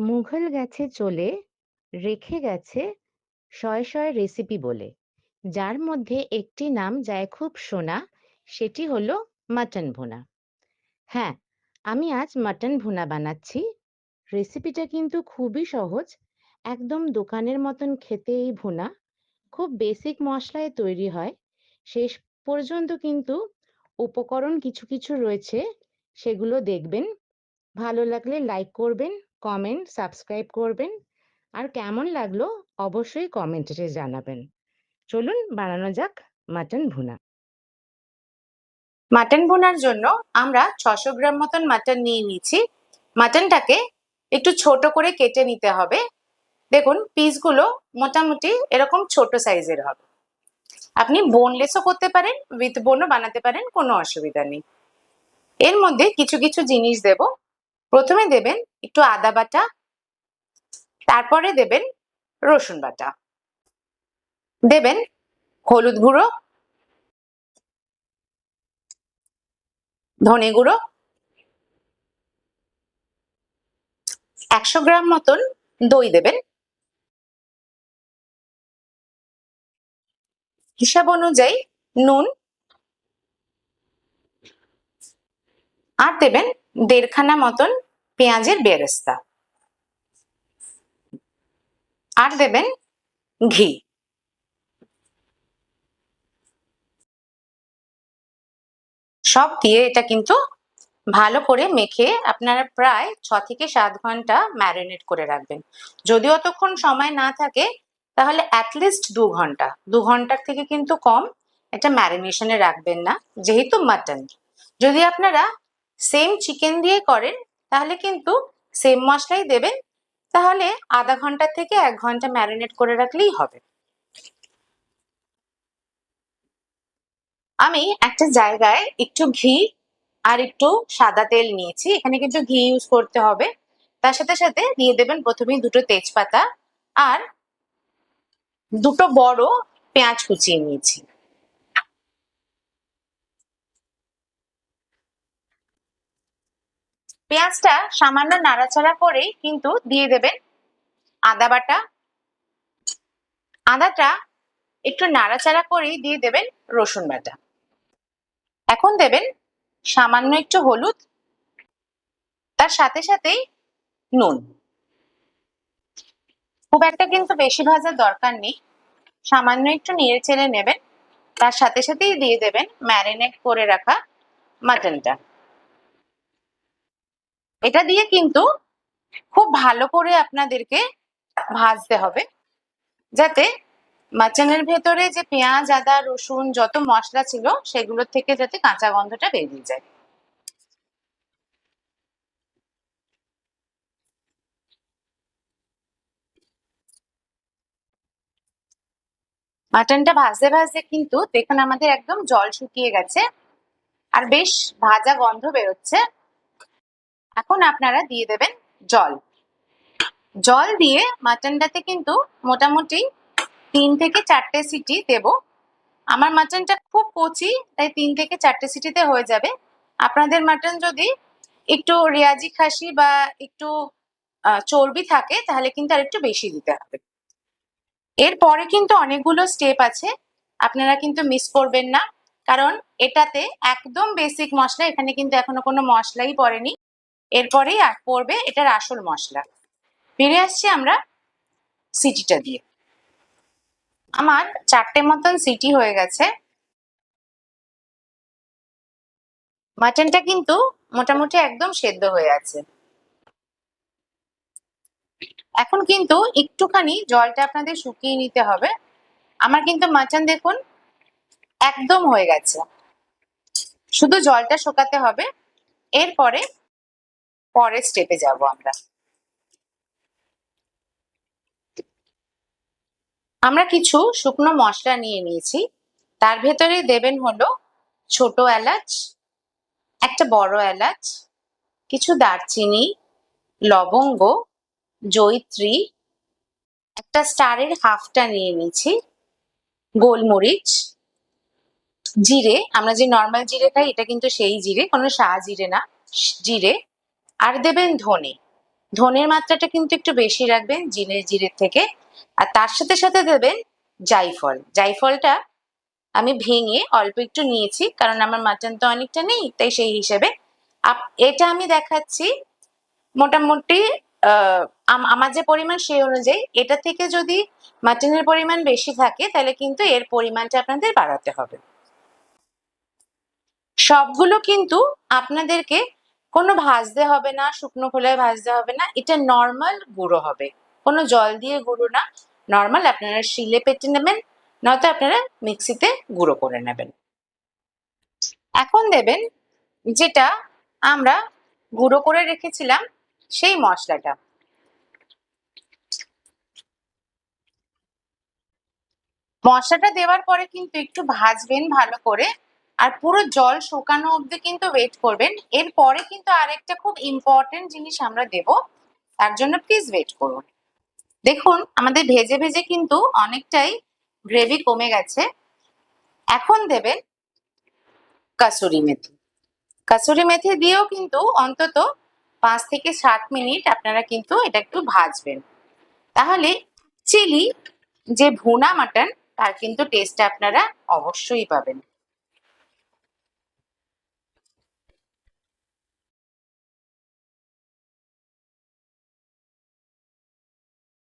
মুঘল গেছে চলে, রেখে গেছে শয়ে শয়ে রেসিপি বলে, যার মধ্যে একটি নাম যায় খুব শোনা, সেটি হলো মাটন ভুনা। হ্যাঁ, আমি আজ মাটন ভুনা বানাচ্ছি। রেসিপিটা কিন্তু খুবই সহজ, একদম দোকানের মতন খেতে এই ভুনা। খুব বেসিক মশলায় তৈরি হয়। শেষ পর্যন্ত কিন্তু উপকরণ কিছু কিছু রয়েছে, সেগুলো দেখবেন। ভালো লাগলে লাইক করবেন, কমেন্ট, সাবস্ক্রাইব করবেন। আর কেমন লাগলো অবশ্যই কমেন্টে জানাবেন। চলুন বানানো যাক মাটন ভুনা। মাটন ভুনার জন্য আমরা 600 গ্রাম মতন মাটন নিয়ে নিয়েছি। মাটনটাকে একটু ছোট করে কেটে নিতে হবে। দেখুন পিসগুলো মোটামুটি এরকম ছোট সাইজের হবে। আপনি বোনলেসও করতে পারেন, উইথ বোনও বানাতে পারেন, কোনো অসুবিধা নেই। এর মধ্যে কিছু কিছু জিনিস দেব। প্রথমে দেবেন একটু আদা বাটা, তারপরে দেবেন রসুন বাটা, দেবেন হলুদ গুঁড়ো, ধনে গুঁড়ো, 100 গ্রাম মতন দই দেবেন, হিসাব অনুযায়ী নুন, আর দেবেন 1.5 খানা মতন পেঁয়াজের বেরেস্তা, আর দেবেন ঘি। সব দিয়ে এটা কিন্তু ভালো করে মেখে আপনারা প্রায় 6 থেকে 7 ঘন্টা ম্যারিনেট করে রাখবেন। যদি অতক্ষণ সময় না থাকে তাহলে অ্যাটলিস্ট 2 ঘন্টা, 2 ঘন্টার থেকে কিন্তু কম এটা ম্যারিনেশনে রাখবেন না, যেহেতু মাটন। যদি আপনারা সেম চিকেন দিয়ে করেন তাহলে কিন্তু সেম মশলাই দেবেন, তাহলে আধা ঘন্টা থেকে 1 ঘন্টা ম্যারিনেট করে রাখলেই হবে। আমি একটা জায়গায় একটু ঘি আর একটু সাদা তেল নিয়েছি, এখানে কিন্তু ঘি ইউজ করতে হবে। তার সাথে সাথে দিয়ে দেবেন প্রথমেই 2টো তেজপাতা আর 2টো বড় পেঁয়াজ কুচিয়ে নিয়েছি। পেঁয়াজটা সামান্য নাড়াচাড়া করেই কিন্তু দিয়ে দেবেন আদা বাটা। আদাটা একটু নাড়াচাড়া করেই দিয়ে দেবেন রসুন বাটা। এখন দেবেন সামান্য একটু হলুদ, তার সাথে সাথেই নুন। খুব একটা কিন্তু বেশি ভাজার দরকার নেই, সামান্য একটু নেড়ে চেড়ে নেবেন। তার সাথে সাথেই দিয়ে দেবেন ম্যারিনেট করে রাখা মাটনটা। এটা দিয়ে কিন্তু খুব ভালো করে আপনাদেরকে ভাজতে হবে, যাতে মাটনের ভেতরে যে পেঁয়াজ আদা রসুন যত মশলা ছিল সেগুলোর থেকে যাতে কাঁচা গন্ধটা বেরিয়ে যায়। মাটনটা ভাজতে ভাজতে কিন্তু দেখুন আমাদের একদম জল শুকিয়ে গেছে আর বেশ ভাজা গন্ধ বেরোচ্ছে। এখন আপনারা দিয়ে দেবেন জল। জল দিয়ে মাটনটাতে কিন্তু মোটামুটি 3 থেকে 4টে সিটি দেব। আমার মাটনটা খুব কচি, তাই 3 থেকে 4টে সিটিতে হয়ে যাবে। আপনাদের মাটন যদি একটু রেয়াজি খাসি বা একটু চর্বি থাকে তাহলে কিন্তু আর একটু বেশি দিতে হবে। এরপরে কিন্তু অনেকগুলো স্টেপ আছে, আপনারা কিন্তু মিস করবেন না, কারণ এটাতে একদম বেসিক মশলা, এখানে কিন্তু এখনো কোনো মশলাই পড়েনি। এরপরেই পড়বে এটার আসল মশলা। ফিরে আসছি আমরা সিটিটা দিয়ে। আমার 4টে মতন সিটি হয়ে গেছে। মাটনটা কিন্তু মোটামুটি একদম সেদ্ধ হয়ে আছে। এখন কিন্তু একটুখানি জলটা আপনাদের শুকিয়ে নিতে হবে। আমার কিন্তু মাটন দেখুন একদম হয়ে গেছে, শুধু জলটা শুকাতে হবে। এরপরে পরের স্টেপে যাব আমরা। আমরা কিছু শুকনো মশলা নিয়ে নিয়েছি, তার ভেতরে দেবেন হলো ছোট এলাচ, একটা বড় এলাচ, কিছু দারচিনি, লবঙ্গ, জয়িত্রী, একটা স্টারের হাফটা নিয়ে নিয়েছি, গোলমরিচ, জিরে, আমরা যে নর্মাল জিরে খাই এটা কিন্তু সেই জিরে, কোনো সাদা জিরে না, জিরে, আর দেবেন ধনে। ধনের মাত্রাটা কিন্তু একটু বেশি রাখবেন জিরের থেকে। আর তার সাথে সাথে দেবেন জায়ফল। জায়ফলটা আমি ভেঙে অল্প একটু নিয়েছি, কারণ আমার মাটন তো অনেকটা নেই, তাই সেই হিসেবে এটা আমি দেখাচ্ছি মোটামুটি আমার যে পরিমাণ সেই অনুযায়ী। এটা থেকে যদি মাটনের পরিমাণ বেশি থাকে তাহলে কিন্তু এর পরিমাণটা আপনাদের বাড়াতে হবে। সবগুলো কিন্তু আপনাদেরকে কোনো ভাজতে হবে না, শুকনো খোলায় ভাজতে হবে না, এটা নর্মাল গুঁড়ো হবে, কোনো জল দিয়ে গুঁড়ো না। নর্মাল আপনারা শিলে পেটে নেবেন, নয়তো আপনারা মিক্সিতে গুঁড়ো করে নেবেন। এখন দেবেন যেটা আমরা গুঁড়ো করে রেখেছিলাম সেই মশলাটা। মশলাটা দেওয়ার পরে কিন্তু একটু ভাজবেন ভালো করে, আর পুরো জল শুকানো অবধি কিন্তু ওয়েট করবেন। এরপরে কিন্তু আরেকটা খুব ইম্পর্টেন্ট জিনিস আমরা দেব, তার জন্য প্লিজ ওয়েট করুন। দেখুন আমাদের ভেজে ভেজে কিন্তু অনেকটাই গ্রেভি কমে গেছে। এখন দেবেন কাসুরি মেথি। কাসুরি মেথি দিয়েও কিন্তু অন্তত 5 থেকে 7 মিনিট আপনারা কিন্তু এটা একটু ভাজবেন, তাহলে চিলি যে ভুনা মাটন তার কিন্তু টেস্টটা আপনারা অবশ্যই পাবেন।